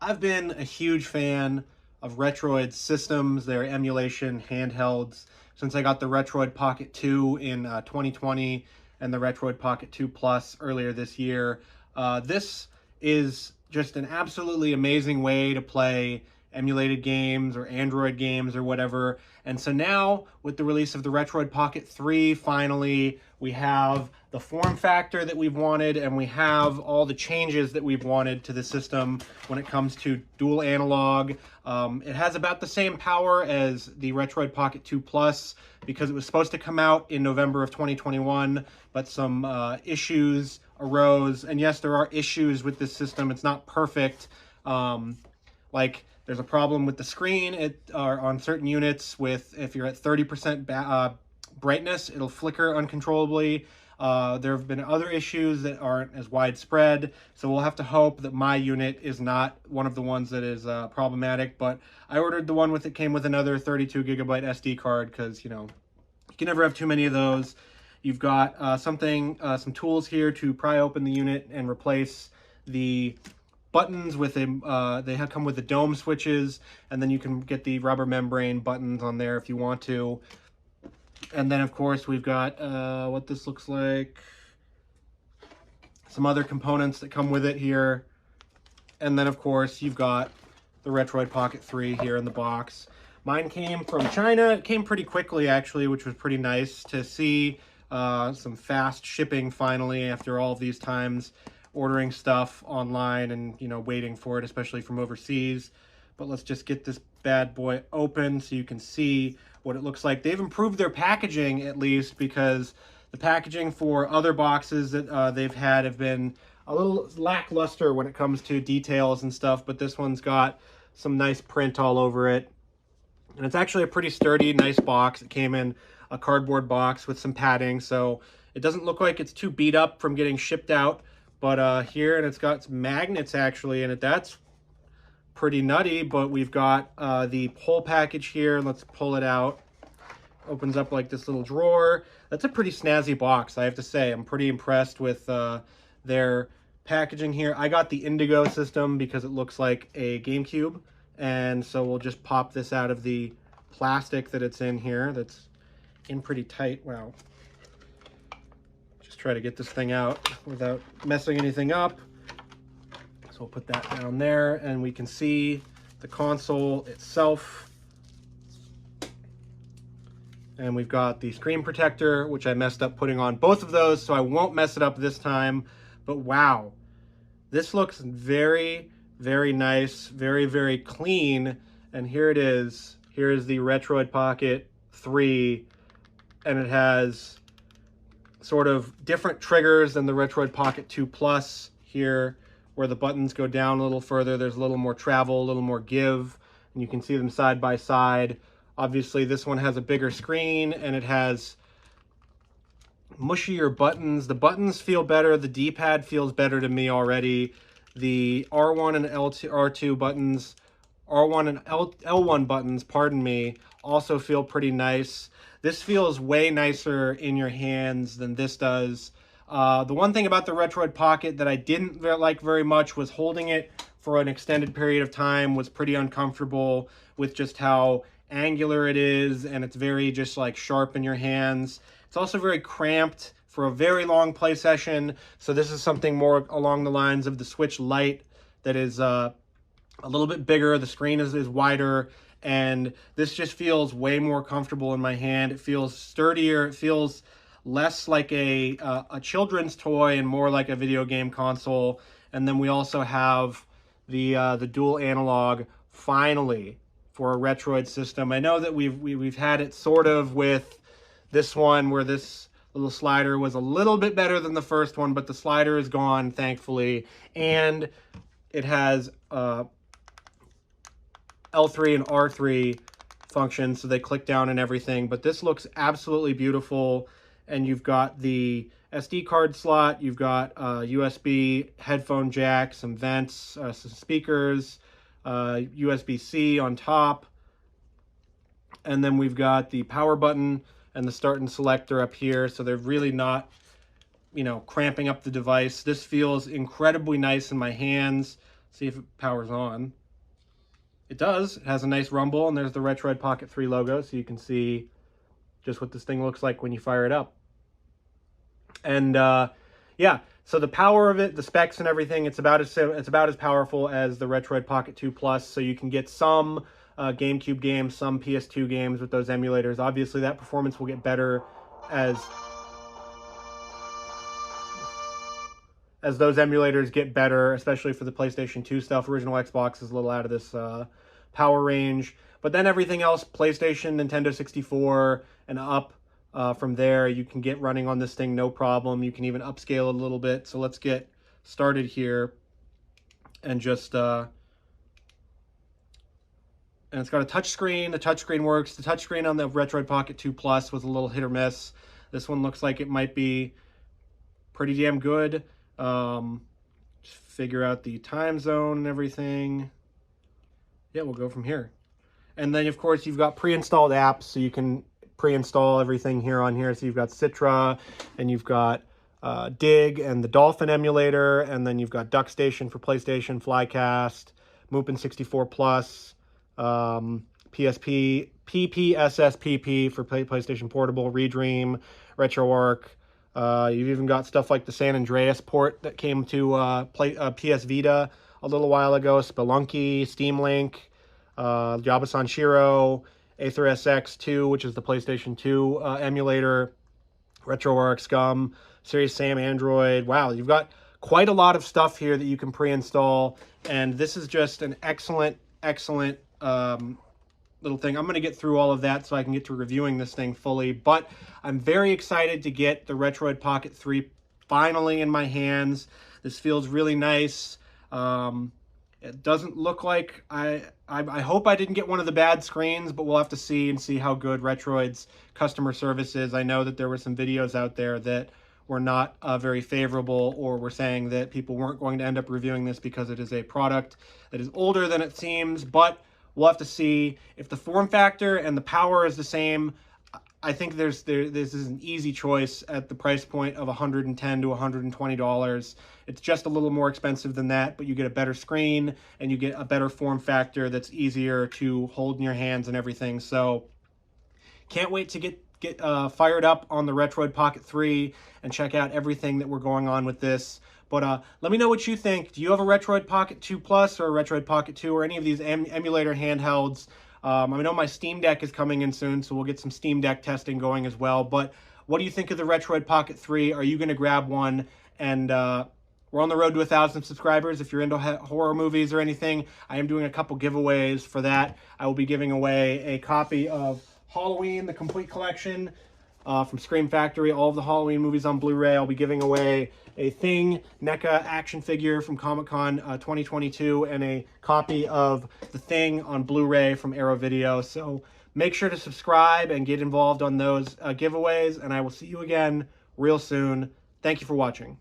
I've been a huge fan of Retroid systems, their emulation handhelds, since I got the Retroid Pocket 2 in 2020 and the Retroid Pocket 2 Plus earlier this year. This is just an absolutely amazing way to play emulated games or Android games or whatever. And so now, with the release of the Retroid Pocket 3, finally, we have the form factor that we've wanted, and we have all the changes that we've wanted to the system when it comes to dual analog. It has about the same power as the Retroid Pocket 2 Plus because it was supposed to come out in November of 2021, but some issues arose. And yes, there are issues with this system. It's not perfect. Like, there's a problem with the screen on certain units. If you're at 30% brightness, it'll flicker uncontrollably. There have been other issues that aren't as widespread, so we'll have to hope that my unit is not one of the ones that is problematic. But I ordered the one that came with another 32 gigabyte SD card because, you can never have too many of those. You've got some tools here to pry open the unit and replace the buttons with they come with the dome switches, and then you can get the rubber membrane buttons on there if you want to. And then, of course, we've got what this looks like, some other components that come with it here. And then, of course, you've got the Retroid Pocket 3 here in the box. Mine came from China. It came pretty quickly, actually, which was pretty nice to see some fast shipping finally after all of these times ordering stuff online and, waiting for it, especially from overseas. But let's just get this bad boy open so you can see what it looks like. They've improved their packaging, at least, because the packaging for other boxes that they've had have been a little lackluster when it comes to details and stuff, but this one's got some nice print all over it. And it's actually a pretty sturdy, nice box. It came in a cardboard box with some padding, so it doesn't look like it's too beat up from getting shipped out. But here, and it's got some magnets actually in it. That's pretty nutty. But we've got the whole package here. Let's pull it out. Opens up like this little drawer. That's a pretty snazzy box, I have to say. I'm pretty impressed with their packaging here. I got the Indigo system because it looks like a GameCube. And so we'll just pop this out of the plastic that it's in here. That's in pretty tight. Wow. Try to get this thing out without messing anything up. So we'll put that down there, and we can see the console itself. And we've got the screen protector, which I messed up putting on both of those, so I won't mess it up this time. But wow, this looks very, very nice, very, very clean. And here it is. Here is the Retroid Pocket 3, and it has sort of different triggers than the Retroid Pocket 2 Plus here, where the buttons go down a little further. There's a little more travel, a little more give, and you can see them side by side. Obviously, this one has a bigger screen, and it has mushier buttons. The buttons feel better. The D-pad feels better to me already. The R1 and R2 buttons, R1 and L1 buttons, pardon me, also feel pretty nice. This feels way nicer in your hands than this does. The one thing about the Retroid Pocket that I didn't like very much was holding it for an extended period of time was pretty uncomfortable with just how angular it is, and it's very just like sharp in your hands. It's also very cramped for a very long play session, so this is something more along the lines of the Switch Lite that is a little bit bigger. The screen is wider, and this just feels way more comfortable in my hand. It feels sturdier. It feels less like a children's toy and more like a video game console. And then we also have the dual analog finally for a Retroid system. I know that we've had it sort of with this one, where this little slider was a little bit better than the first one, but the slider is gone, thankfully, and it has L3 and R3 functions, so they click down and everything. But this looks absolutely beautiful, and you've got the SD card slot, you've got USB headphone jack, some vents, some speakers, USB-C on top, and then we've got the power button and the start and selector up here, so they're really not, cramping up the device. This feels incredibly nice in my hands. See if it powers on. It does. It has a nice rumble, and there's the Retroid Pocket 3 logo, so you can see just what this thing looks like when you fire it up. And yeah, so the power of it, the specs and everything, it's about as powerful as the Retroid Pocket 2 Plus. So you can get some GameCube games, some PS2 games with those emulators. Obviously, that performance will get better as those emulators get better, especially for the PlayStation 2 stuff. Original Xbox is a little out of this power range. But then everything else, PlayStation, Nintendo 64, and up from there, you can get running on this thing no problem. You can even upscale it a little bit. So let's get started here and just... and it's got a touchscreen. The touchscreen works. The touchscreen on the Retroid Pocket 2 Plus was a little hit or miss. This one looks like it might be pretty damn good. Just figure out the time zone and everything. Yeah, we'll go from here. And then, of course, you've got pre-installed apps, so you can pre-install everything here on here. So you've got Citra, and you've got Dig and the Dolphin emulator, and then you've got DuckStation for PlayStation, Flycast, Mupen 64 Plus, PSP, PPSSPP for PlayStation Portable, Redream, RetroArch. You've even got stuff like the San Andreas port that came to PS Vita a little while ago, Spelunky, Steam Link, Jabba-san Shiro, Aether SX2, which is the PlayStation 2 emulator, RetroArch, Scum, Serious Sam Android. Wow, you've got quite a lot of stuff here that you can pre-install, and this is just an excellent little thing. I'm going to get through all of that so I can get to reviewing this thing fully, but I'm very excited to get the Retroid Pocket 3 finally in my hands. This feels really nice. It doesn't look like... I hope I didn't get one of the bad screens, but we'll have to see how good Retroid's customer service is. I know that there were some videos out there that were not very favorable, or were saying that people weren't going to end up reviewing this because it is a product that is older than it seems, but we'll have to see. If the form factor and the power is the same, I think this is an easy choice at the price point of $110 to $120. It's just a little more expensive than that, but you get a better screen and you get a better form factor that's easier to hold in your hands and everything. So can't wait to get fired up on the Retroid Pocket 3 and check out everything that we're going on with this. But let me know what you think. Do you have a Retroid Pocket 2 Plus or a Retroid Pocket 2 or any of these emulator handhelds? I know my Steam Deck is coming in soon, so we'll get some Steam Deck testing going as well. But what do you think of the Retroid Pocket 3? Are you going to grab one? And we're on the road to 1,000 subscribers. If you're into horror movies or anything, I am doing a couple giveaways for that. I will be giving away a copy of Halloween, the complete collection from Scream Factory, all of the Halloween movies on Blu-ray. I'll be giving away a Thing NECA action figure from Comic-Con 2022 and a copy of The Thing on Blu-ray from Arrow Video. So make sure to subscribe and get involved on those giveaways, and I will see you again real soon. Thank you for watching.